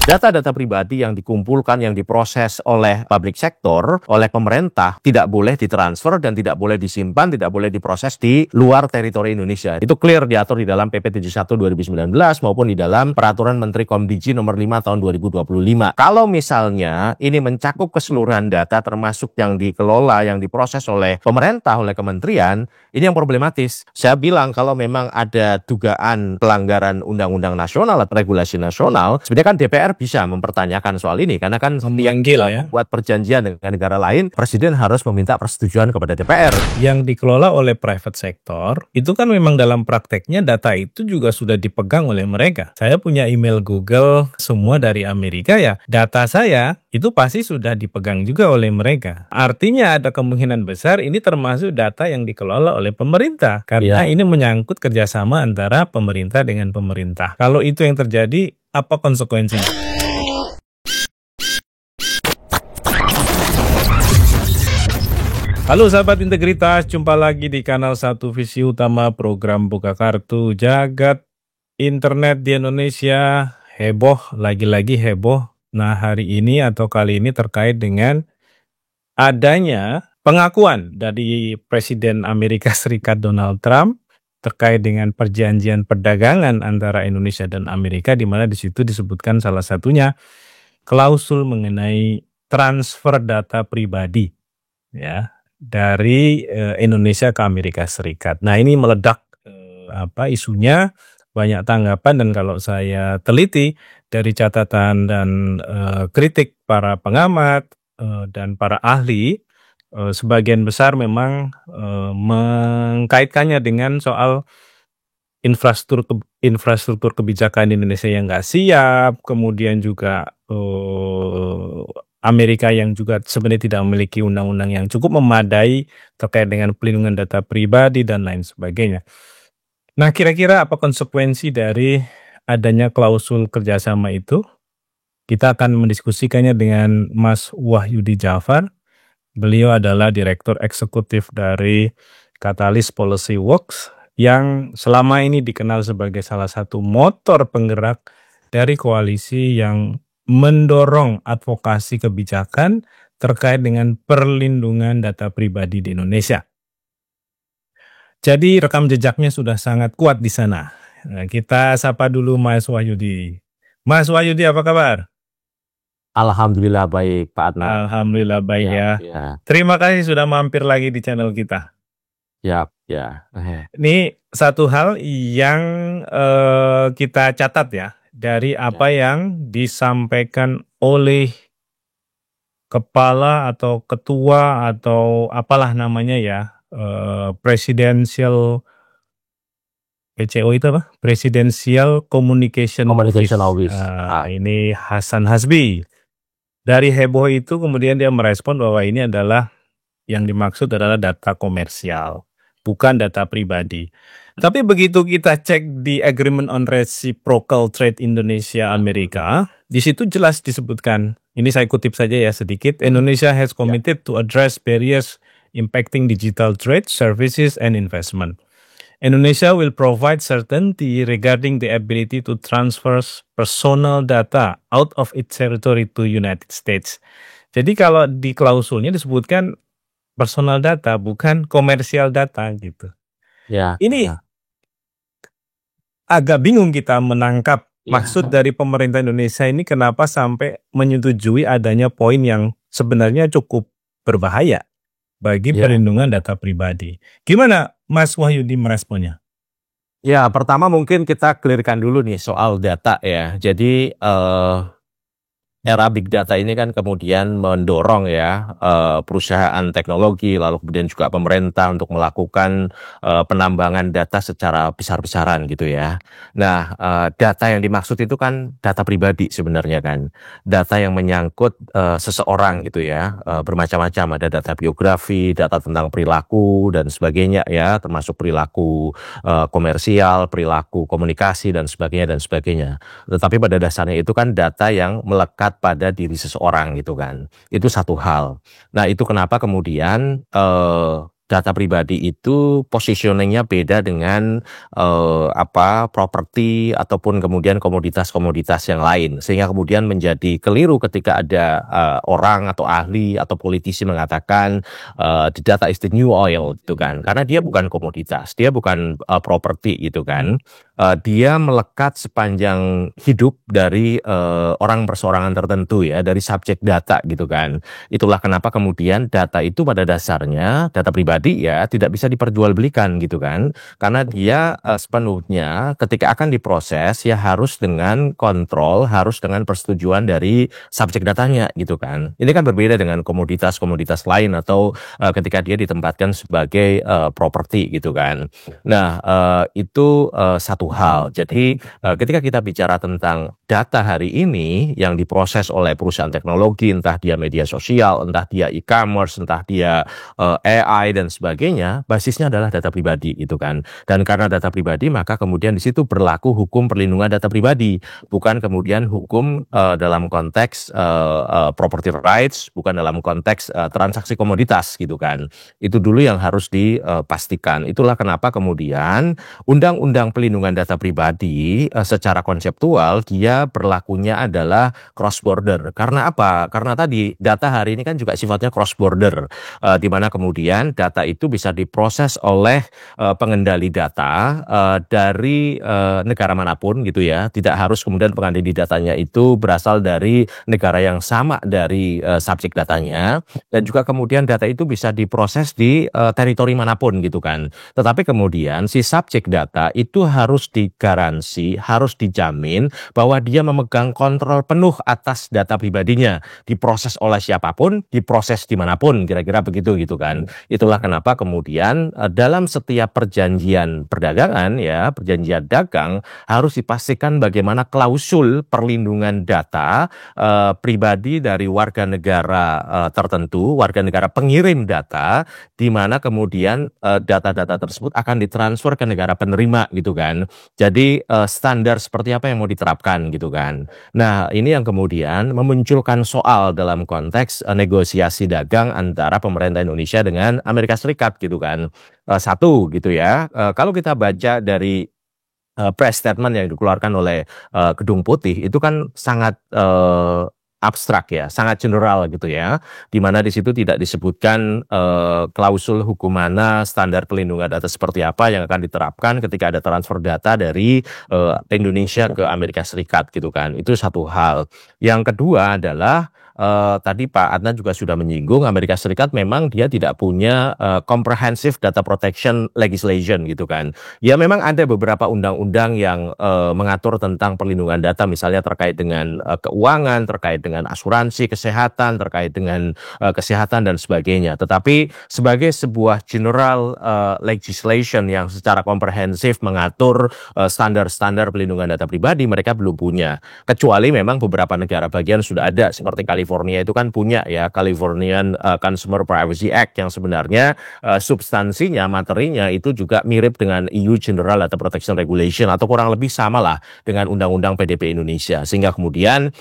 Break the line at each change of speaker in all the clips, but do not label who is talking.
Data-data pribadi yang dikumpulkan, yang diproses oleh public sector, oleh pemerintah, tidak boleh ditransfer dan tidak boleh disimpan, tidak boleh diproses di luar teritori Indonesia. Itu clear diatur di dalam PP 71 2019 maupun di dalam Peraturan Menteri Komdigi nomor 5 tahun 2025. Kalau misalnya ini mencakup keseluruhan data termasuk yang dikelola, yang diproses oleh pemerintah, oleh kementerian, ini yang problematis. Saya bilang kalau memang ada dugaan pelanggaran undang-undang nasional atau regulasi nasional, sebenarnya kan DPR bisa mempertanyakan soal ini karena kan
memanggil ya,
buat perjanjian dengan negara lain, presiden harus meminta persetujuan kepada DPR.
Yang dikelola oleh private sector itu kan memang dalam prakteknya data itu juga sudah dipegang oleh mereka. Saya punya email Google semua dari Amerika ya, data saya itu pasti sudah dipegang juga oleh mereka. Artinya ada kemungkinan besar ini termasuk data yang dikelola oleh pemerintah karena ini menyangkut kerjasama antara pemerintah dengan pemerintah. Kalau itu yang terjadi, apa konsekuensinya? Halo sahabat integritas, jumpa lagi di kanal Satu Visi Utama program Buka Kartu. Jagat internet di Indonesia heboh, lagi-lagi heboh. Nah hari ini atau kali ini terkait dengan adanya pengakuan dari Presiden Amerika Serikat Donald Trump terkait dengan perjanjian perdagangan antara Indonesia dan Amerika, di mana di situ disebutkan salah satunya klausul mengenai transfer data pribadi ya dari Indonesia ke Amerika Serikat. Nah ini meledak isunya, banyak tanggapan, dan kalau saya teliti dari catatan dan kritik para pengamat dan para ahli, sebagian besar memang mengkaitkannya dengan soal infrastruktur kebijakan Indonesia yang nggak siap, kemudian juga Amerika yang juga sebenarnya tidak memiliki undang-undang yang cukup memadai terkait dengan pelindungan data pribadi dan lain sebagainya. Nah, kira-kira apa konsekuensi dari adanya klausul kerjasama itu? Kita akan mendiskusikannya dengan Mas Wahyudi Jafar. Beliau adalah Direktur Eksekutif dari Catalyst Policy Works yang selama ini dikenal sebagai salah satu motor penggerak dari koalisi yang mendorong advokasi kebijakan terkait dengan perlindungan data pribadi di Indonesia. Jadi rekam jejaknya sudah sangat kuat di sana. Nah, kita sapa dulu Mas Wahyudi. Mas Wahyudi, apa kabar?
Alhamdulillah baik, Pak Adnan.
Alhamdulillah baik ya. Terima kasih sudah mampir lagi di channel kita.
Ya.
Ini satu hal yang kita catat ya, dari apa yang disampaikan oleh kepala atau ketua atau apalah namanya ya, presidential PCO itu apa? Presidential Communication Office. Ini Hasan Hasbi. Dari heboh itu kemudian dia merespon bahwa ini adalah yang dimaksud adalah data komersial, bukan data pribadi. Tapi begitu kita cek di Agreement on Reciprocal Trade Indonesia-Amerika, di situ jelas disebutkan, ini saya kutip saja ya sedikit, Indonesia has committed to address barriers impacting digital trade, services, and investment. Indonesia will provide certainty regarding the ability to transfer personal data out of its territory to United States. Jadi kalau di klausulnya disebutkan personal data, bukan komersial data gitu. Ini agak bingung kita menangkap maksud dari pemerintah Indonesia ini, kenapa sampai menyetujui adanya poin yang sebenarnya cukup berbahaya bagi perlindungan data pribadi. Gimana Mas Wahyudi meresponnya?
Ya, pertama mungkin kita clearkan dulu nih soal data ya. Jadi era big data ini kan kemudian mendorong ya perusahaan teknologi, lalu kemudian juga pemerintah untuk melakukan penambangan data secara besar-besaran gitu ya. Nah, data yang dimaksud itu kan data pribadi sebenarnya kan. Data yang menyangkut seseorang gitu ya, bermacam-macam. Ada data biografi, data tentang perilaku dan sebagainya ya, termasuk perilaku komersial, perilaku komunikasi dan sebagainya. Tetapi pada dasarnya itu kan data yang melekat pada diri seseorang gitu kan. Itu satu hal. Nah itu kenapa kemudian data pribadi itu positioningnya beda dengan properti ataupun kemudian komoditas-komoditas yang lain, sehingga kemudian menjadi keliru ketika ada orang atau ahli atau politisi mengatakan the data is the new oil gitu kan, karena dia bukan komoditas, dia bukan properti gitu kan. Dia melekat sepanjang hidup dari orang perseorangan tertentu ya, dari subjek data gitu kan. Itulah kenapa kemudian data itu pada dasarnya, data pribadi ya, tidak bisa diperjualbelikan gitu kan. Karena dia sepenuhnya ketika akan diproses ya harus dengan kontrol, harus dengan persetujuan dari subjek datanya gitu kan. Ini kan berbeda dengan komoditas-komoditas lain atau ketika dia ditempatkan sebagai properti gitu kan. Nah, itu satu hal. Jadi ketika kita bicara tentang data hari ini yang diproses oleh perusahaan teknologi, entah dia media sosial, entah dia e-commerce, entah dia AI dan sebagainya, basisnya adalah data pribadi gitu kan. Dan karena data pribadi, maka kemudian di situ berlaku hukum perlindungan data pribadi, bukan kemudian hukum dalam konteks property rights, bukan dalam konteks transaksi komoditas gitu kan. Itu dulu yang harus dipastikan. Itulah kenapa kemudian Undang-Undang Pelindungan Data Pribadi secara konseptual dia berlakunya adalah cross border. Karena apa? Karena tadi data hari ini kan juga sifatnya cross border, di mana kemudian data itu bisa diproses oleh pengendali data dari negara manapun gitu ya. Tidak harus kemudian pengendali datanya itu berasal dari negara yang sama dari subjek datanya, dan juga kemudian data itu bisa diproses di teritori manapun gitu kan. Tetapi kemudian si subjek data itu harus digaransi, harus dijamin bahwa dia memegang kontrol penuh atas data pribadinya, diproses oleh siapapun, diproses dimanapun, kira-kira begitu gitu kan. Itulah kenapa kemudian dalam setiap perjanjian perdagangan ya, perjanjian dagang harus dipastikan bagaimana klausul perlindungan data pribadi dari warga negara tertentu, warga negara pengirim data, di mana kemudian data-data tersebut akan ditransfer ke negara penerima gitu kan. Jadi standar seperti apa yang mau diterapkan gitu kan. Nah, ini yang kemudian memunculkan soal dalam konteks negosiasi dagang antara pemerintah Indonesia dengan Amerika Serikat gitu kan. Satu gitu ya, kalau kita baca dari press statement yang dikeluarkan oleh Gedung Putih itu kan sangat abstrak ya, sangat general gitu ya, di mana di situ tidak disebutkan klausul hukum mana, standar pelindungan data seperti apa yang akan diterapkan ketika ada transfer data dari Indonesia ke Amerika Serikat gitu kan. Itu satu hal. Yang kedua adalah tadi Pak Adnan juga sudah menyinggung, Amerika Serikat memang dia tidak punya comprehensive data protection legislation gitu kan. Ya memang ada beberapa undang-undang yang mengatur tentang perlindungan data, misalnya terkait dengan keuangan, terkait dengan asuransi kesehatan, terkait dengan kesehatan dan sebagainya. Tetapi sebagai sebuah general legislation yang secara komprehensif mengatur standar-standar perlindungan data pribadi, mereka belum punya. Kecuali memang beberapa negara bagian sudah ada, seperti California itu kan punya ya, Californian Consumer Privacy Act, yang sebenarnya substansinya, materinya itu juga mirip dengan EU General Data Protection Regulation, atau kurang lebih sama lah dengan Undang-Undang PDP Indonesia. Sehingga kemudian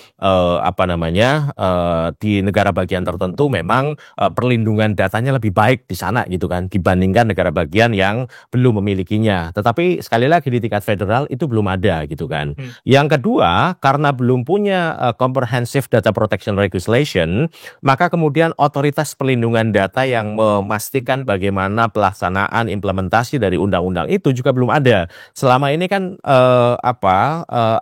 di negara bagian tertentu memang perlindungan datanya lebih baik di sana gitu kan, dibandingkan negara bagian yang belum memilikinya. Tetapi sekali lagi di tingkat federal itu belum ada gitu kan. Yang kedua, karena belum punya comprehensive data protection legislation, maka kemudian otoritas perlindungan data yang memastikan bagaimana pelaksanaan implementasi dari undang-undang itu juga belum ada. Selama ini kan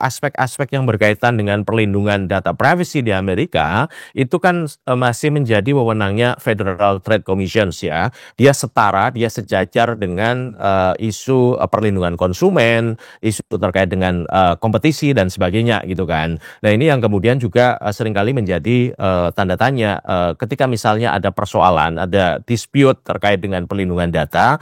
aspek-aspek yang berkaitan dengan perlindungan data privacy di Amerika itu kan masih menjadi wewenangnya Federal Trade Commission ya. Dia setara, dia sejajar dengan isu perlindungan konsumen, isu terkait dengan kompetisi dan sebagainya gitu kan. Nah, ini yang kemudian juga seringkali menjadi tanda tanya ketika misalnya ada persoalan, ada dispute terkait dengan perlindungan data,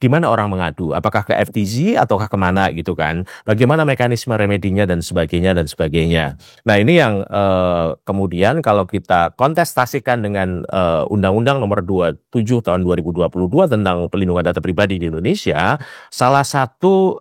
gimana orang mengadu? Apakah ke FTC ataukah kemana gitu kan? Bagaimana mekanisme remedinya dan sebagainya dan sebagainya. Nah ini yang kemudian kalau kita kontestasikan dengan Undang-Undang Nomor 27 Tahun 2022 tentang pelindungan data pribadi di Indonesia, salah satu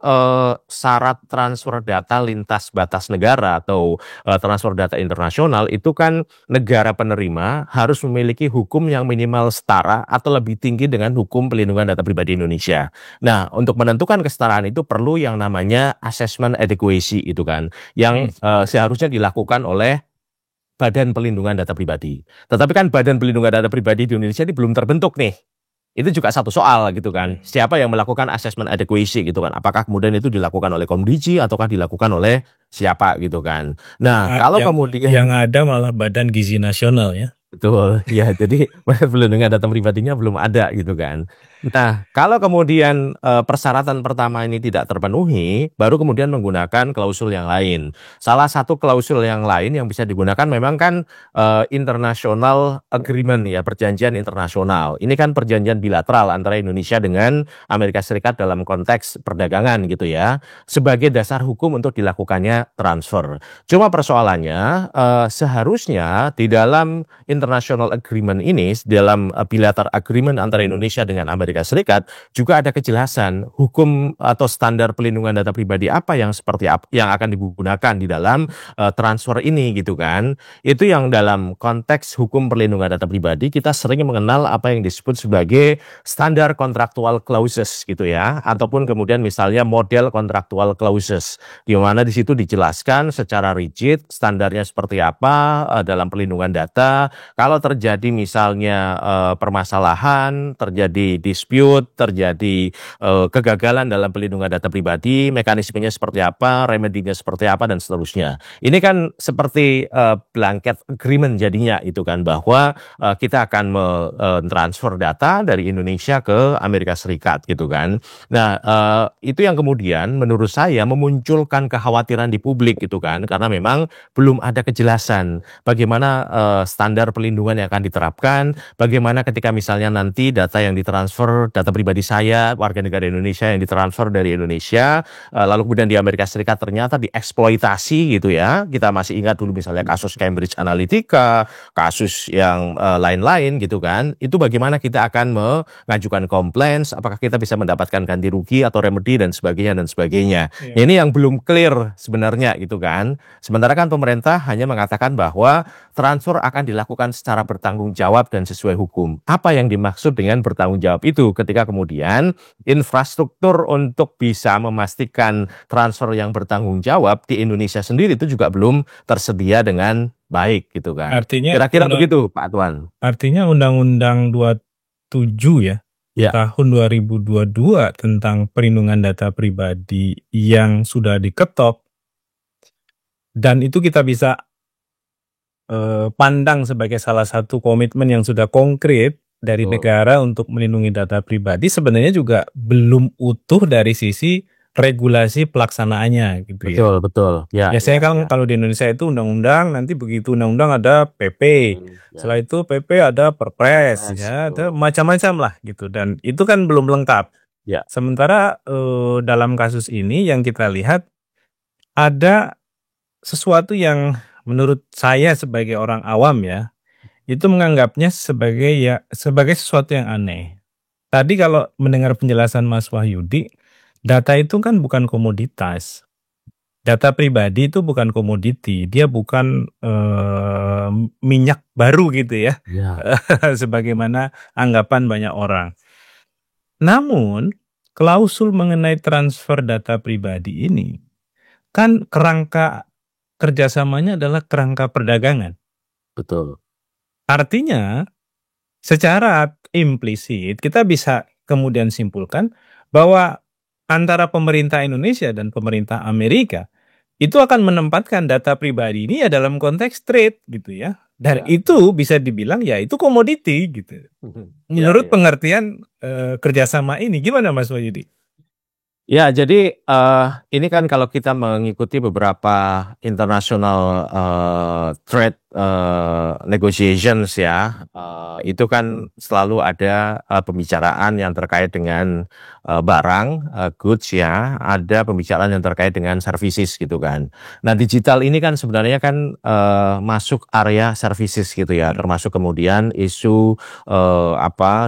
syarat transfer data lintas batas negara atau transfer data internasional itu kan negara penerima harus memiliki hukum yang minimal setara atau lebih tinggi dengan hukum pelindungan data pribadi Indonesia. Nah, untuk menentukan kesetaraan itu perlu yang namanya assessment adequacy itu kan, yang seharusnya dilakukan oleh Badan Pelindungan Data Pribadi. Tetapi kan Badan Pelindungan Data Pribadi di Indonesia ini belum terbentuk nih. Itu juga satu soal gitu kan. Siapa yang melakukan assessment adequacy gitu kan. Apakah kemudian itu dilakukan oleh Komdigi ataukah dilakukan oleh siapa gitu kan. Nah, kalau kemudian
yang ada malah Badan Gizi Nasional ya.
Betul, ya jadi pelindungan data pribadinya belum ada gitu kan. Nah, kalau kemudian persyaratan pertama ini tidak terpenuhi, baru kemudian menggunakan klausul yang lain. Salah satu klausul yang lain yang bisa digunakan memang kan international agreement ya, perjanjian internasional. Ini kan perjanjian bilateral antara Indonesia dengan Amerika Serikat dalam konteks perdagangan gitu ya, sebagai dasar hukum untuk dilakukannya transfer. Cuma persoalannya seharusnya di dalam international agreement ini, dalam bilateral agreement antara Indonesia dengan Amerika Serikat juga ada kejelasan hukum atau standar pelindungan data pribadi apa yang seperti apa yang akan digunakan di dalam transfer ini gitu kan. Itu yang dalam konteks hukum perlindungan data pribadi kita sering mengenal apa yang disebut sebagai standar contractual clauses gitu ya, ataupun kemudian misalnya model contractual clauses di mana di situ dijelaskan secara rigid standarnya seperti apa dalam pelindungan data. Kalau terjadi misalnya permasalahan, terjadi dispute, terjadi kegagalan dalam pelindungan data pribadi, mekanismenya seperti apa, remedinya seperti apa, dan seterusnya. Ini kan seperti blanket agreement jadinya itu kan, bahwa kita akan mentransfer data dari Indonesia ke Amerika Serikat gitu kan. Nah, itu yang kemudian menurut saya memunculkan kekhawatiran di publik gitu kan, karena memang belum ada kejelasan bagaimana standar pelindungan yang akan diterapkan, bagaimana ketika misalnya nanti data yang ditransfer, data pribadi saya, warga negara Indonesia yang ditransfer dari Indonesia, lalu kemudian di Amerika Serikat ternyata dieksploitasi gitu ya. Kita masih ingat dulu misalnya kasus Cambridge Analytica, kasus yang lain-lain gitu kan. Itu bagaimana kita akan mengajukan complaints, apakah kita bisa mendapatkan ganti rugi atau remedi dan sebagainya dan sebagainya. Yeah. Ini yang belum clear sebenarnya gitu kan. Sementara kan pemerintah hanya mengatakan bahwa transfer akan dilakukan secara bertanggung jawab dan sesuai hukum. Apa yang dimaksud dengan bertanggung jawab itu? Ketika kemudian infrastruktur untuk bisa memastikan transfer yang bertanggung jawab di Indonesia sendiri itu juga belum tersedia dengan baik gitu kan.
Artinya
kira-kira begitu Pak Tuan.
Artinya Undang-Undang 27 ya, tahun 2022 tentang perlindungan data pribadi yang sudah diketok, dan itu kita bisa pandang sebagai salah satu komitmen yang sudah konkret dari negara untuk melindungi data pribadi, sebenarnya juga belum utuh dari sisi regulasi pelaksanaannya gitu ya.
Betul. Ya,
biasanya kan kalau di Indonesia itu undang-undang, nanti begitu undang-undang ada PP, setelah itu PP ada Perpres, ya, ada macam-macam lah gitu, dan itu kan belum lengkap.
Ya.
Sementara dalam kasus ini yang kita lihat ada sesuatu yang menurut saya sebagai orang awam ya, itu menganggapnya sebagai sesuatu yang aneh. Tadi kalau mendengar penjelasan Mas Wahyudi, data itu kan bukan komoditas. Data pribadi itu bukan komoditi, dia bukan minyak baru gitu ya. Sebagaimana anggapan banyak orang. Namun, klausul mengenai transfer data pribadi ini kan kerangka kerjasamanya adalah kerangka perdagangan.
Betul.
Artinya, secara implisit kita bisa kemudian simpulkan bahwa antara pemerintah Indonesia dan pemerintah Amerika itu akan menempatkan data pribadi ini ya dalam konteks trade gitu ya. Dan itu bisa dibilang ya itu komoditi gitu. Menurut pengertian kerjasama ini, gimana Mas Wahyudi?
Ya, jadi ini kan kalau kita mengikuti beberapa international trade negotiations ya, itu kan selalu ada pembicaraan yang terkait dengan barang, goods ya, ada pembicaraan yang terkait dengan services gitu kan. Nah, digital ini kan sebenarnya kan masuk area services gitu ya, termasuk kemudian isu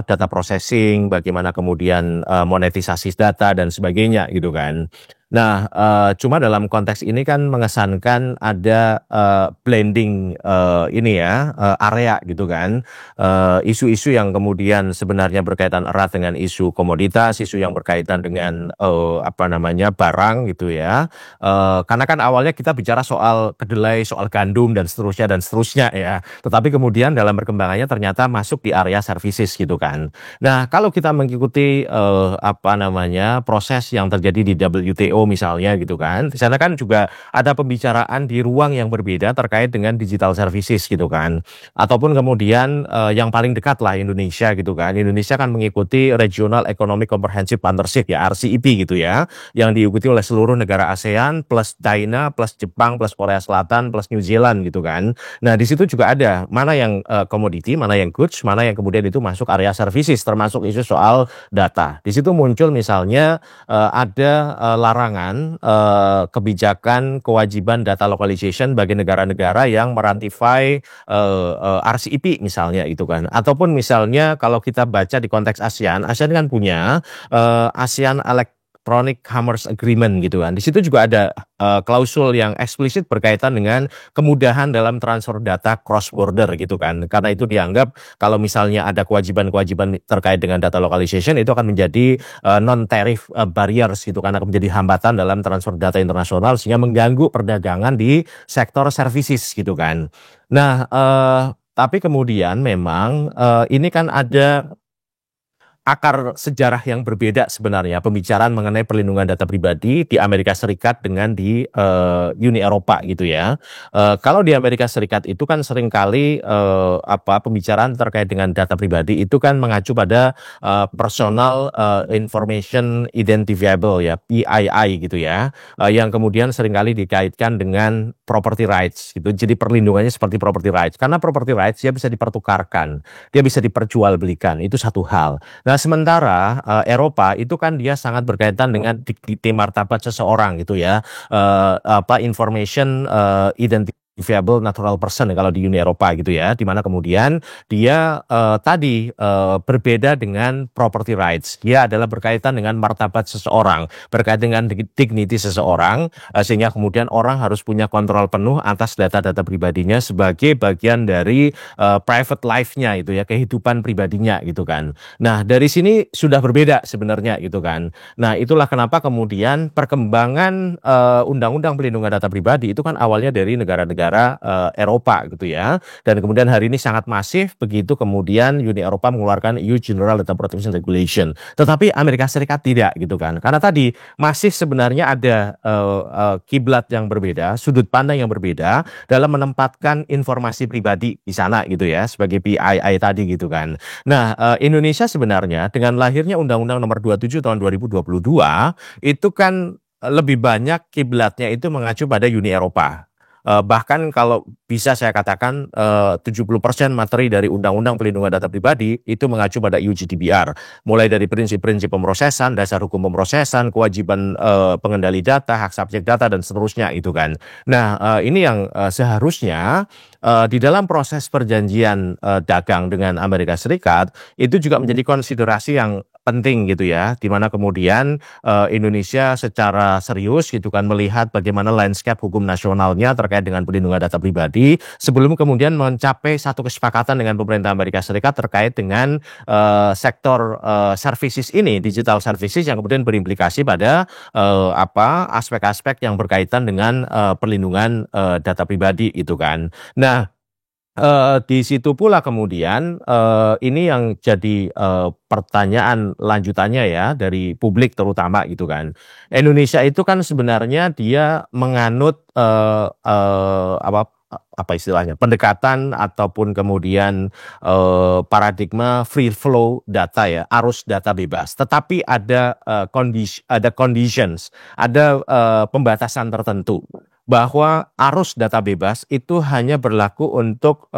data processing, bagaimana kemudian monetisasi data dan sebagainya gitu kan. Nah, cuma dalam konteks ini kan mengesankan ada blending ini ya, area gitu kan. Isu-isu yang kemudian sebenarnya berkaitan erat dengan isu komoditas, isu yang berkaitan dengan barang gitu ya. Karena kan awalnya kita bicara soal kedelai, soal gandum dan seterusnya ya. Tetapi kemudian dalam perkembangannya ternyata masuk di area services gitu kan. Nah, kalau kita mengikuti proses yang terjadi di WTO misalnya gitu kan. Di sana kan juga ada pembicaraan di ruang yang berbeda terkait dengan digital services gitu kan. Ataupun kemudian yang paling dekat lah Indonesia gitu kan. Indonesia kan mengikuti Regional Economic Comprehensive Partnership ya, RCEP gitu ya, yang diikuti oleh seluruh negara ASEAN plus China plus Jepang plus Korea Selatan plus New Zealand gitu kan. Nah, di situ juga ada mana yang komoditi, mana yang goods, mana yang kemudian itu masuk area services, termasuk isu soal data. Di situ muncul misalnya ada larangan kebijakan kewajiban data localization bagi negara-negara yang meratifai RCEP misalnya itu kan. Ataupun misalnya kalau kita baca di konteks ASEAN, ASEAN kan punya ASEAN Electronic Commerce Agreement gitu kan. Di situ juga ada klausul yang eksplisit berkaitan dengan kemudahan dalam transfer data cross border gitu kan. Karena itu dianggap kalau misalnya ada kewajiban-kewajiban terkait dengan data localization itu akan menjadi non tariff barriers gitu, karena akan menjadi hambatan dalam transfer data internasional sehingga mengganggu perdagangan di sektor services gitu kan. Nah, tapi kemudian memang ini kan ada akar sejarah yang berbeda sebenarnya pembicaraan mengenai perlindungan data pribadi di Amerika Serikat dengan di Uni Eropa gitu ya. Kalau di Amerika Serikat itu kan seringkali pembicaraan terkait dengan data pribadi itu kan mengacu pada Personal Information Identifiable ya, PII gitu ya, yang kemudian seringkali dikaitkan dengan property rights gitu. Jadi perlindungannya seperti property rights, karena property rights dia bisa dipertukarkan, dia bisa diperjualbelikan, itu satu hal. Nah, sementara Eropa itu kan dia sangat berkaitan dengan dignity martabat seseorang gitu ya. Information identifiable natural person kalau di Uni Eropa gitu ya, di mana kemudian dia berbeda dengan property rights. Dia adalah berkaitan dengan martabat seseorang, berkaitan dengan dignity seseorang, sehingga kemudian orang harus punya kontrol penuh atas data-data pribadinya sebagai bagian dari private life-nya itu ya, kehidupan pribadinya gitu kan. Nah, dari sini sudah berbeda sebenarnya gitu kan. Nah, itulah kenapa kemudian perkembangan undang-undang pelindungan data pribadi itu kan awalnya dari negara-negara Eropa gitu ya. Dan kemudian hari ini sangat masif begitu kemudian Uni Eropa mengeluarkan EU General Data Protection Regulation. Tetapi Amerika Serikat tidak gitu kan. Karena tadi masih sebenarnya ada kiblat yang berbeda, sudut pandang yang berbeda dalam menempatkan informasi pribadi di sana gitu ya, sebagai PII tadi gitu kan. Nah, Indonesia sebenarnya dengan lahirnya Undang-Undang Nomor 27 tahun 2022 itu kan lebih banyak kiblatnya itu mengacu pada Uni Eropa. Bahkan kalau bisa saya katakan 70% materi dari Undang-Undang Pelindungan Data Pribadi itu mengacu pada EU GDPR. Mulai dari prinsip-prinsip pemrosesan, dasar hukum pemrosesan, kewajiban pengendali data, hak subjek data dan seterusnya itu kan. Nah, ini yang seharusnya di dalam proses perjanjian dagang dengan Amerika Serikat itu juga menjadi konsiderasi yang penting gitu ya, di mana kemudian Indonesia secara serius gitu kan melihat bagaimana landscape hukum nasionalnya terkait dengan perlindungan data pribadi sebelum kemudian mencapai satu kesepakatan dengan pemerintah Amerika Serikat terkait dengan sektor services ini, digital services yang kemudian berimplikasi pada aspek-aspek yang berkaitan dengan perlindungan data pribadi itu kan. Nah, di situ pula kemudian ini yang jadi pertanyaan lanjutannya ya dari publik terutama gitu kan. Indonesia itu kan sebenarnya dia menganut apa istilahnya, pendekatan ataupun kemudian paradigma free flow data ya, arus data bebas. Tetapi ada conditions, ada pembatasan tertentu. bahwa arus data bebas itu hanya berlaku untuk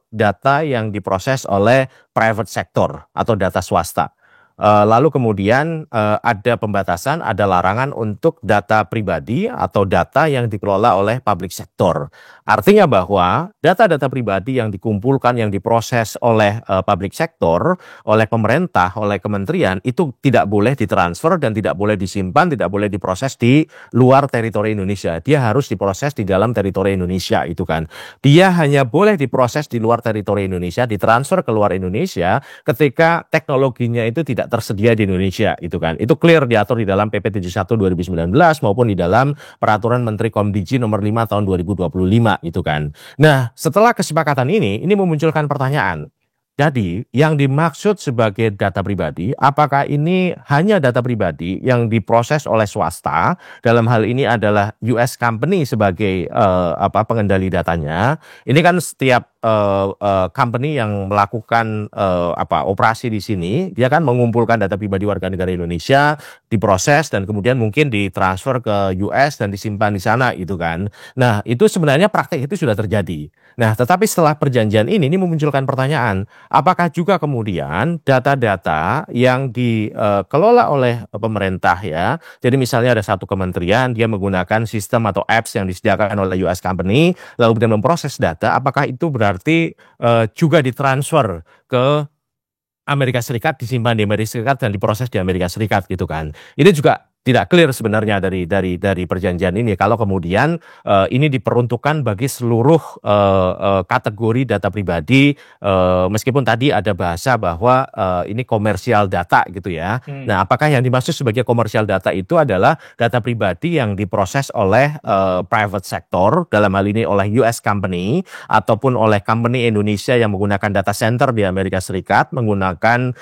data yang diproses oleh private sector atau data swasta. Lalu kemudian ada pembatasan, ada larangan untuk data pribadi atau data yang dikelola oleh public sector. Artinya bahwa data-data pribadi yang dikumpulkan, yang diproses oleh public sector, oleh pemerintah, oleh kementerian, itu tidak boleh ditransfer dan tidak boleh disimpan, tidak boleh diproses di luar teritori Indonesia. Dia harus diproses di dalam teritori Indonesia, itu kan. Dia hanya boleh diproses di luar teritori Indonesia, ditransfer ke luar Indonesia ketika teknologinya itu tidak tersedia di Indonesia, itu kan. Itu clear diatur di dalam PP 71 2019 maupun di dalam Peraturan Menteri Komdigi nomor 5 tahun 2025, itu kan. Nah, setelah kesepakatan ini memunculkan pertanyaan. Jadi, yang dimaksud sebagai data pribadi, apakah ini hanya data pribadi yang diproses oleh swasta? Dalam hal ini adalah US company sebagai pengendali datanya. Ini kan setiap company yang melakukan operasi di sini, dia kan mengumpulkan data pribadi warga negara Indonesia, diproses dan kemudian mungkin ditransfer ke US dan disimpan di sana, itu kan. Nah, itu sebenarnya praktek itu sudah terjadi. Nah, tetapi setelah perjanjian ini memunculkan pertanyaan. Apakah juga kemudian data-data yang dikelola oleh pemerintah ya, jadi misalnya ada satu kementerian, dia menggunakan sistem atau apps yang disediakan oleh US company, lalu kemudian memproses data, apakah itu berarti juga ditransfer ke Amerika Serikat, disimpan di Amerika Serikat dan diproses di Amerika Serikat, gitu kan. Ini juga tidak clear sebenarnya dari perjanjian ini. Kalau kemudian ini diperuntukkan bagi seluruh kategori data pribadi, meskipun tadi ada bahasa bahwa ini komersial data, gitu ya. Nah, apakah yang dimaksud sebagai komersial data itu adalah data pribadi yang diproses oleh private sector, dalam hal ini oleh US company ataupun oleh company Indonesia yang menggunakan data center di Amerika Serikat, menggunakan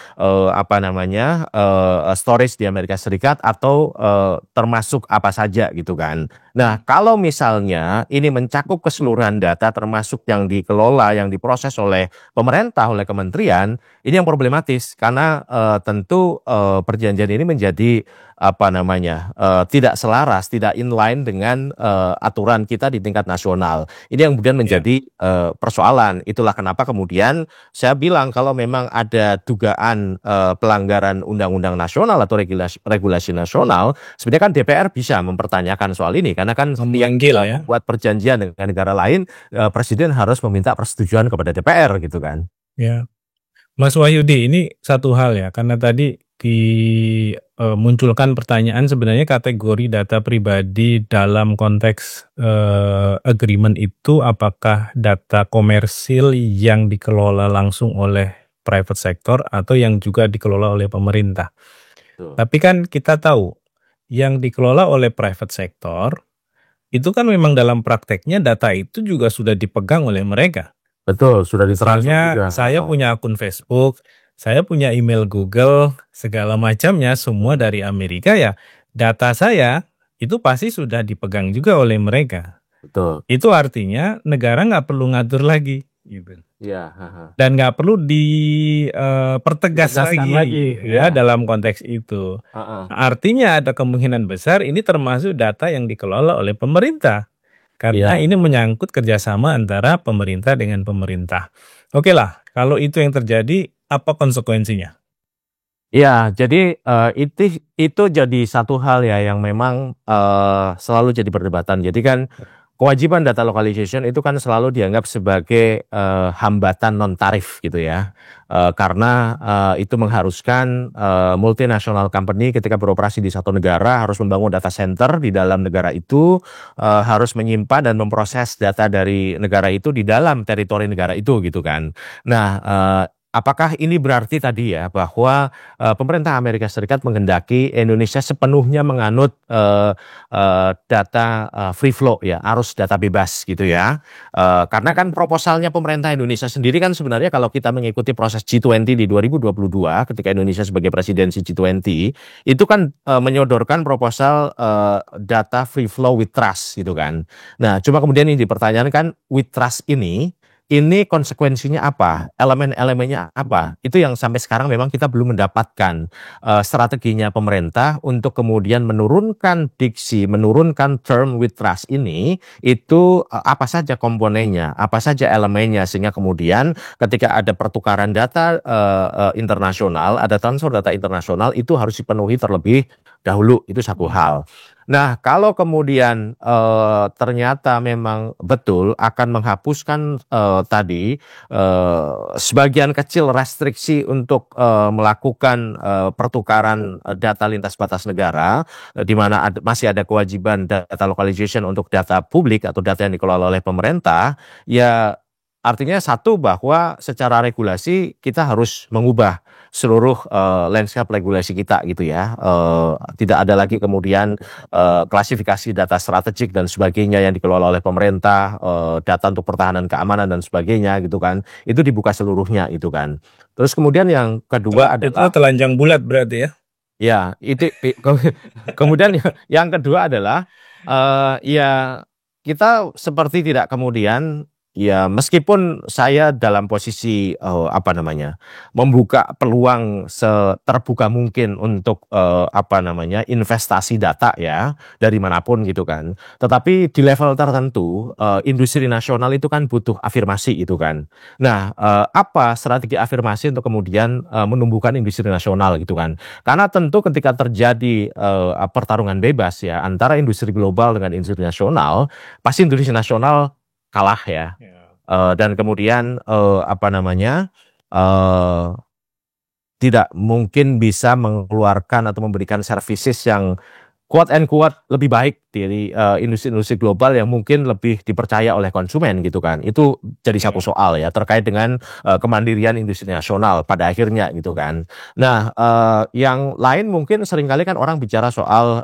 storage di Amerika Serikat, atau termasuk apa saja, gitu kan. Nah, kalau misalnya ini mencakup keseluruhan data termasuk yang dikelola, yang diproses oleh pemerintah, oleh kementerian, ini yang problematis karena tentu perjanjian ini menjadi tidak selaras, tidak inline dengan aturan kita di tingkat nasional. Ini yang kemudian menjadi persoalan. Itulah kenapa kemudian saya bilang kalau memang ada dugaan pelanggaran undang-undang nasional atau regulasi nasional, sebenarnya kan DPR bisa mempertanyakan soal ini karena kan yang buat perjanjian dengan negara lain, presiden harus meminta persetujuan kepada DPR, gitu kan.
Ya, Mas Wahyudi, ini satu hal ya, karena tadi munculkan pertanyaan sebenarnya kategori data pribadi dalam konteks agreement itu apakah data komersil yang dikelola langsung oleh private sector atau yang juga dikelola oleh pemerintah. Tapi kan kita tahu yang dikelola oleh private sector itu kan memang dalam prakteknya data itu juga sudah dipegang oleh mereka.
Betul, sudah ditransfer juga.
Saya punya akun Facebook, saya punya email Google, segala macamnya semua dari Amerika ya. Data saya itu pasti sudah dipegang juga oleh mereka.
Betul.
Itu artinya negara nggak perlu ngatur lagi, gitu.
Ya.
Dan nggak perlu dipertegas lagi ya dalam konteks itu. Artinya ada kemungkinan besar ini termasuk data yang dikelola oleh pemerintah. Karena ini menyangkut kerjasama antara pemerintah dengan pemerintah. Oke lah, kalau itu yang terjadi, apa konsekuensinya?
Ya, jadi itu jadi satu hal ya yang memang selalu jadi perdebatan. Jadi kan kewajiban data localization itu kan selalu dianggap sebagai hambatan non tarif, gitu ya, karena itu mengharuskan multinational company ketika beroperasi di satu negara harus membangun data center di dalam negara itu, harus menyimpan dan memproses data dari negara itu di dalam teritori negara itu, gitu kan. Nah, apakah ini berarti tadi ya bahwa pemerintah Amerika Serikat menghendaki Indonesia sepenuhnya menganut data free flow ya, arus data bebas, gitu ya? Karena kan proposalnya pemerintah Indonesia sendiri kan sebenarnya kalau kita mengikuti proses G20 di 2022 ketika Indonesia sebagai presidensi G20 itu kan menyodorkan proposal data free flow with trust, gitu kan. Nah, cuma kemudian ini dipertanyakan with trust ini ini konsekuensinya apa, elemen-elemennya apa, itu yang sampai sekarang memang kita belum mendapatkan strateginya pemerintah untuk kemudian menurunkan diksi, menurunkan term with trust ini, itu apa saja komponennya, apa saja elemennya, sehingga kemudian ketika ada pertukaran data internasional, ada transfer data internasional, itu harus dipenuhi terlebih dahulu, itu satu hal. Nah, kalau kemudian ternyata memang betul akan menghapuskan tadi sebagian kecil restriksi untuk melakukan pertukaran data lintas batas negara, di mana masih ada kewajiban data localization untuk data publik atau data yang dikelola oleh pemerintah, ya artinya satu, bahwa secara regulasi kita harus mengubah seluruh landscape regulasi kita gitu ya. Tidak ada lagi kemudian klasifikasi data strategik dan sebagainya yang dikelola oleh pemerintah, data untuk pertahanan keamanan dan sebagainya gitu kan. Itu dibuka seluruhnya itu kan. Terus kemudian yang kedua adalah
telanjang bulat berarti ya.
Ya, itu kemudian yang kedua adalah ya kita seperti tidak kemudian, ya meskipun saya dalam posisi membuka peluang seterbuka mungkin untuk investasi data ya dari manapun gitu kan, tetapi di level tertentu industri nasional itu kan butuh afirmasi itu kan. Nah, apa strategi afirmasi untuk kemudian menumbuhkan industri nasional gitu kan? Karena tentu ketika terjadi pertarungan bebas ya antara industri global dengan industri nasional, pasti industri nasional kalah ya. Dan kemudian tidak mungkin bisa mengeluarkan atau memberikan services yang quote and quote lebih baik dari industri-industri global yang mungkin lebih dipercaya oleh konsumen gitu kan. Itu jadi satu soal ya terkait dengan kemandirian industri nasional pada akhirnya gitu kan. Nah, yang lain mungkin seringkali kan orang bicara soal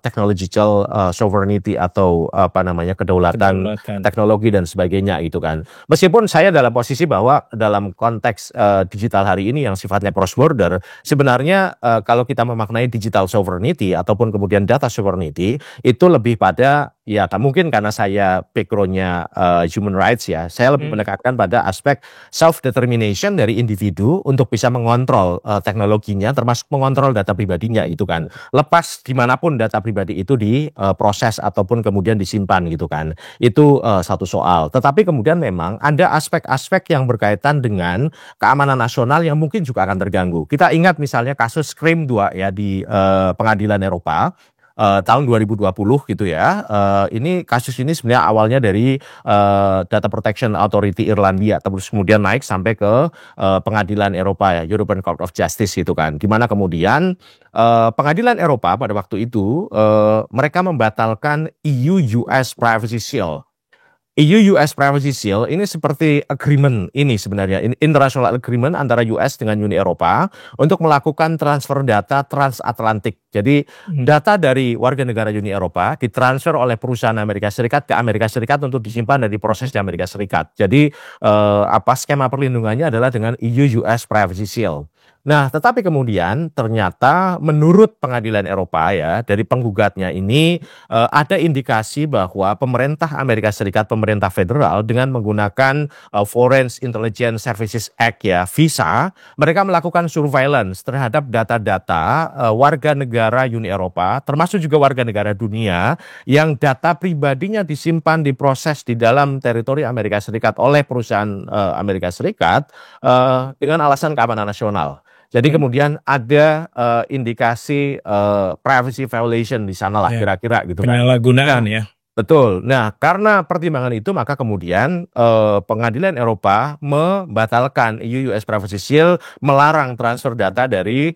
technological sovereignty atau kedaulatan teknologi dan sebagainya gitu kan. Meskipun saya dalam posisi bahwa dalam konteks digital hari ini yang sifatnya cross border, sebenarnya kalau kita memaknai digital sovereignty ataupun kemudian data sovereignty, itu lebih pada ya mungkin karena saya backgroundnya human rights ya, saya lebih menekankan pada aspek self determination dari individu untuk bisa mengontrol teknologinya, termasuk mengontrol data pribadinya itu kan, lepas dimanapun data pribadi itu diproses ataupun kemudian disimpan gitu kan. Itu satu soal. Tetapi kemudian memang ada aspek-aspek yang berkaitan dengan keamanan nasional yang mungkin juga akan terganggu. Kita ingat misalnya kasus Krim 2 ya di pengadilan Eropa tahun 2020 gitu ya. Ini kasus ini sebenarnya awalnya dari Data Protection Authority Irlandia, terus kemudian naik sampai ke pengadilan Eropa ya, European Court of Justice gitu kan. Gimana kemudian pengadilan Eropa pada waktu itu mereka membatalkan EU-US Privacy Shield. EU-US Privacy Shield ini seperti agreement ini sebenarnya, international agreement antara US dengan Uni Eropa untuk melakukan transfer data transatlantik. Jadi data dari warga negara Uni Eropa ditransfer oleh perusahaan Amerika Serikat ke Amerika Serikat untuk disimpan dan diproses di Amerika Serikat. Jadi skema perlindungannya adalah dengan EU-US Privacy Shield. Nah, tetapi kemudian ternyata menurut pengadilan Eropa ya, dari penggugatnya ini ada indikasi bahwa pemerintah Amerika Serikat, pemerintah federal dengan menggunakan Foreign Intelligence Services Act ya, VISA, mereka melakukan surveillance terhadap data-data warga negara Uni Eropa, termasuk juga warga negara dunia yang data pribadinya disimpan, diproses di dalam teritori Amerika Serikat oleh perusahaan Amerika Serikat dengan alasan keamanan nasional. Jadi kemudian ada indikasi privacy violation di sana lah kira-kira gitu kan.
Penyalahgunaan ya.
Betul. Nah, karena pertimbangan itu maka kemudian pengadilan Eropa membatalkan EU-US Privacy Shield, melarang transfer data dari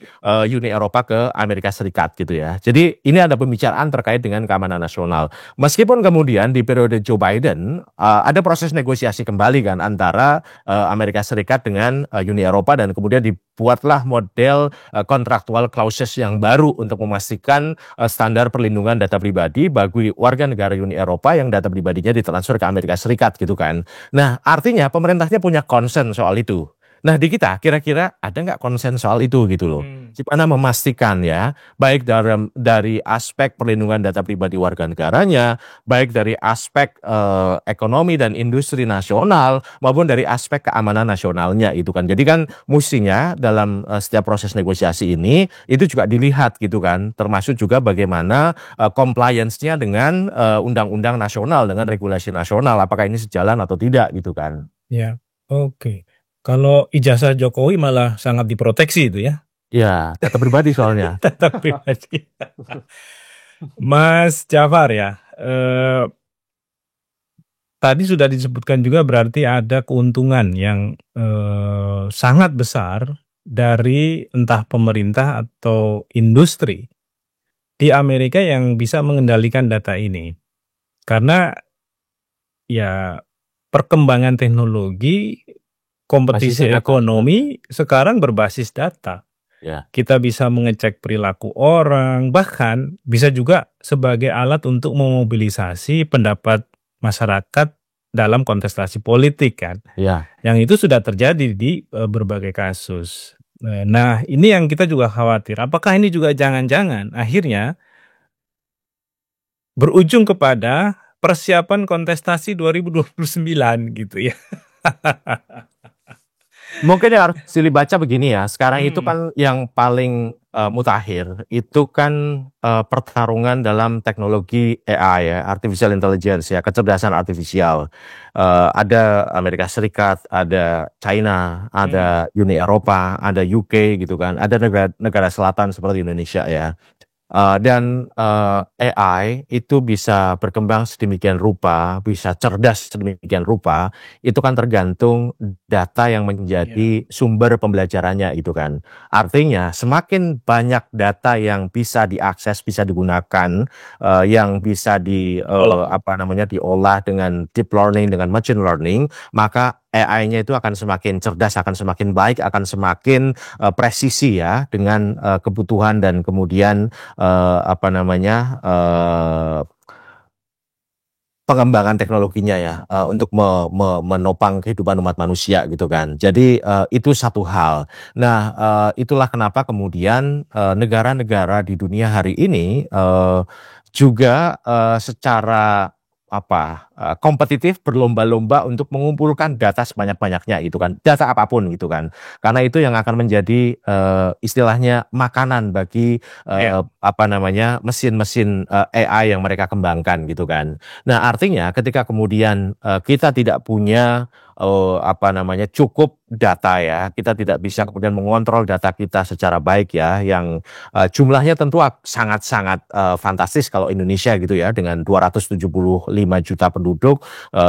Uni Eropa ke Amerika Serikat gitu ya. Jadi ini ada pembicaraan terkait dengan keamanan nasional. Meskipun kemudian di periode Joe Biden ada proses negosiasi kembali kan antara Amerika Serikat dengan Uni Eropa, dan kemudian dibuatlah model kontraktual clauses yang baru untuk memastikan standar perlindungan data pribadi bagi warga negara Uni Eropa yang data pribadinya ditransfer ke Amerika Serikat gitu kan. Nah, artinya pemerintahnya punya concern soal itu. Nah di kita kira-kira ada nggak konsen soal itu gitu loh. Gimana memastikan ya, baik dari aspek perlindungan data pribadi warga negaranya, baik dari aspek ekonomi dan industri nasional, maupun dari aspek keamanan nasionalnya itu kan. Jadi kan mestinya dalam setiap proses negosiasi ini, itu juga dilihat gitu kan, termasuk juga bagaimana compliance-nya dengan undang-undang nasional, dengan regulasi nasional, apakah ini sejalan atau tidak gitu kan.
Ya, oke. Kalau ijazah Jokowi malah sangat diproteksi itu ya.
Ya, data pribadi soalnya.
Data pribadi. Mas Jafar ya, tadi sudah disebutkan juga berarti ada keuntungan yang sangat besar dari entah pemerintah atau industri di Amerika yang bisa mengendalikan data ini. Karena ya perkembangan teknologi, kompetisi ekonomi sekarang berbasis data.
Ya.
Kita bisa mengecek perilaku orang, bahkan bisa juga sebagai alat untuk memobilisasi pendapat masyarakat dalam kontestasi politik kan.
Ya.
Yang itu sudah terjadi di berbagai kasus. Nah, ini yang kita juga khawatir. Apakah ini juga jangan-jangan akhirnya berujung kepada persiapan kontestasi 2029 gitu ya.
Mungkin yang harus dibaca begini ya. Sekarang itu kan yang paling mutakhir itu kan pertarungan dalam teknologi AI ya, artificial intelligence ya, kecerdasan artifisial. Ada Amerika Serikat, ada China, ada Uni Eropa, ada UK gitu kan, ada negara selatan seperti Indonesia ya. Dan AI itu bisa berkembang sedemikian rupa, bisa cerdas sedemikian rupa, itu kan tergantung data yang menjadi sumber pembelajarannya itu kan. Artinya semakin banyak data yang bisa diakses, bisa digunakan, yang bisa diolah dengan deep learning, dengan machine learning, maka AI-nya itu akan semakin cerdas, akan semakin baik, akan semakin presisi ya dengan kebutuhan dan kemudian pengembangan teknologinya ya untuk menopang kehidupan umat manusia gitu kan. Jadi itu satu hal. Nah itulah kenapa kemudian negara-negara di dunia hari ini juga secara kompetitif berlomba-lomba untuk mengumpulkan data sebanyak-banyaknya itu kan, data apapun gitu kan, karena itu yang akan menjadi istilahnya makanan bagi mesin-mesin AI yang mereka kembangkan gitu kan. Nah artinya ketika kemudian kita tidak punya cukup data ya, kita tidak bisa kemudian mengontrol data kita secara baik ya, yang jumlahnya tentu sangat-sangat fantastis kalau Indonesia gitu ya, dengan 275 juta penduduk,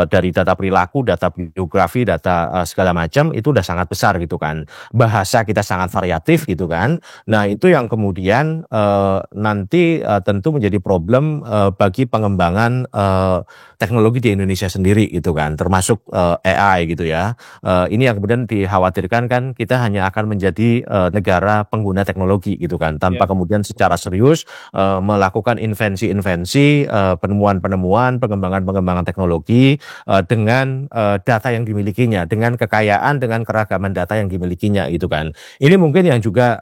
dari data perilaku, data biografi, data segala macam itu udah sangat besar gitu kan. Bahasa kita sangat variatif gitu kan. Nah itu yang kemudian nanti tentu menjadi problem bagi pengembangan teknologi di Indonesia sendiri gitu kan, termasuk AI gitu ya. Ini yang kemudian dikhawatirkan kan kita hanya akan menjadi negara pengguna teknologi gitu kan, tanpa kemudian secara serius melakukan invensi-invensi, penemuan-penemuan, pengembangan-pengembangan teknologi dengan data yang dimilikinya, dengan kekayaan, dengan keragaman data yang dimilikinya gitu kan. Ini mungkin yang juga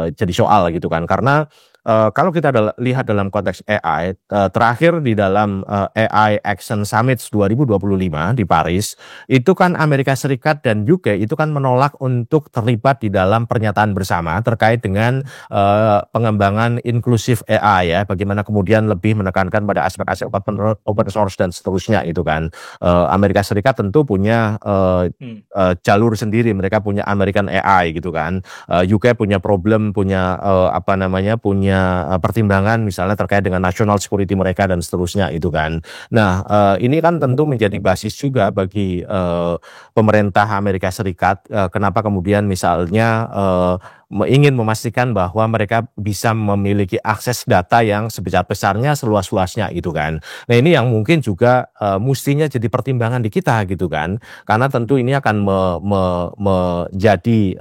jadi soal gitu kan, karena kalau kita lihat dalam konteks AI, terakhir di dalam AI Action Summit 2025 di Paris, itu kan Amerika Serikat dan UK itu kan menolak untuk terlibat di dalam pernyataan bersama terkait dengan pengembangan inklusif AI ya, bagaimana kemudian lebih menekankan pada aspek-aspek open source dan seterusnya itu kan. Amerika Serikat tentu punya jalur sendiri, mereka punya American AI gitu kan. UK punya problem, punya punya pertimbangan misalnya terkait dengan national security mereka dan seterusnya itu kan. Nah ini kan tentu menjadi basis juga bagi pemerintah Amerika Serikat, kenapa kemudian misalnya ingin memastikan bahwa mereka bisa memiliki akses data yang sebesar-besarnya, seluas-luasnya itu kan. Nah ini yang mungkin juga mestinya jadi pertimbangan di kita gitu kan, karena tentu ini akan menjadi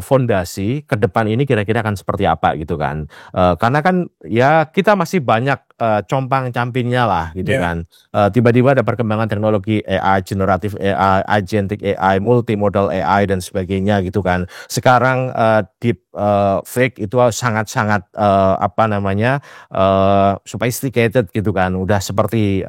fondasi ke depan ini kira-kira akan seperti apa gitu kan. Karena kan ya kita masih banyak compang-campingnya lah gitu kan. Tiba-tiba ada perkembangan teknologi AI, generatif AI, agentic AI, multimodal AI dan sebagainya gitu kan. Sekarang deep fake itu sangat-sangat sophisticated gitu kan. Udah seperti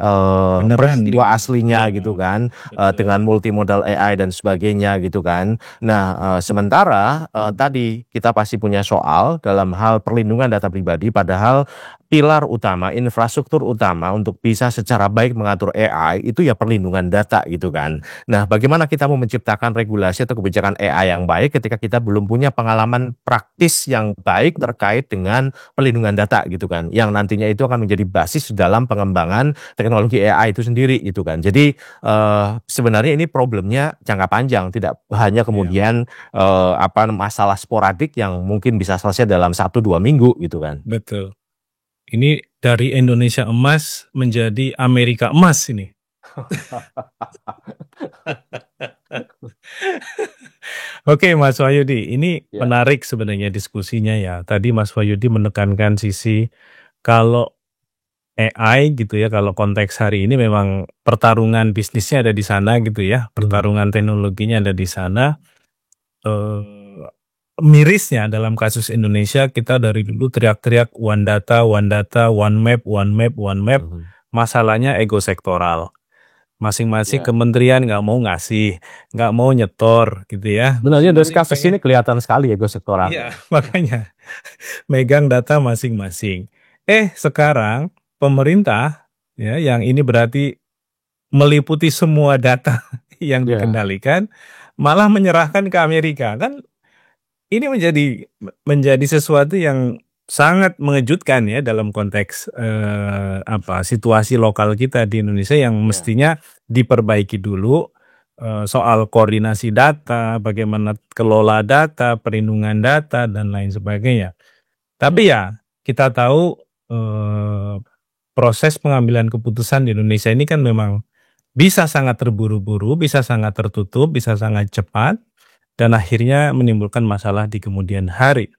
peristiwa aslinya gitu kan, dengan multimodal AI dan sebagainya gitu kan. Nah, sementara tadi kita pasti punya soal dalam hal perlindungan data pribadi, padahal pilar utama, infrastruktur utama untuk bisa secara baik mengatur AI itu ya perlindungan data gitu kan. Nah, bagaimana kita mau menciptakan regulasi atau kebijakan AI yang baik ketika kita belum punya pengalaman praktis yang baik terkait dengan perlindungan data gitu kan, yang nantinya itu akan menjadi basis dalam pengembangan teknologi AI itu sendiri gitu kan. Jadi sebenarnya ini problemnya jangka panjang, tidak hanya kemudian masalah sporadik yang mungkin bisa selesai dalam 1-2 minggu gitu kan.
Betul. Ini dari Indonesia emas menjadi Amerika emas ini. Oke, Mas Wahyudi, ini menarik sebenarnya diskusinya ya. Tadi Mas Wahyudi menekankan sisi kalau AI gitu ya, kalau konteks hari ini memang pertarungan bisnisnya ada di sana gitu ya, pertarungan teknologinya ada di sana. Mirisnya dalam kasus Indonesia, kita dari dulu teriak-teriak one data, one map, one map, one map. Masalahnya ego sektoral. Masing-masing kementerian nggak mau ngasih, nggak mau nyetor gitu ya.
Sebenarnya dari kasus ini kelihatan sekali ego sektoral.
Iya, makanya megang data masing-masing. Sekarang pemerintah ya, yang ini berarti meliputi semua data yang dikendalikan, malah menyerahkan ke Amerika kan. Ini menjadi sesuatu yang sangat mengejutkan ya dalam konteks situasi lokal kita di Indonesia yang mestinya diperbaiki dulu soal koordinasi data, bagaimana kelola data, perlindungan data dan lain sebagainya. Tapi ya kita tahu proses pengambilan keputusan di Indonesia ini kan memang bisa sangat terburu-buru, bisa sangat tertutup, bisa sangat cepat. Dan akhirnya menimbulkan masalah di kemudian hari.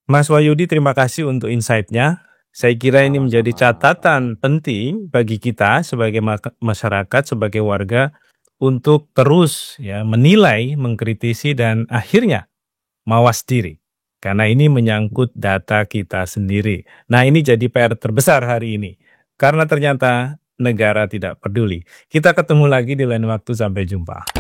Mas Wahyudi, terima kasih untuk insight-nya. Saya kira ini menjadi catatan penting bagi kita sebagai masyarakat, sebagai warga untuk terus ya menilai, mengkritisi dan akhirnya mawas diri. Karena ini menyangkut data kita sendiri. Nah, ini jadi PR terbesar hari ini. Karena ternyata negara tidak peduli. Kita ketemu lagi di lain waktu, sampai jumpa.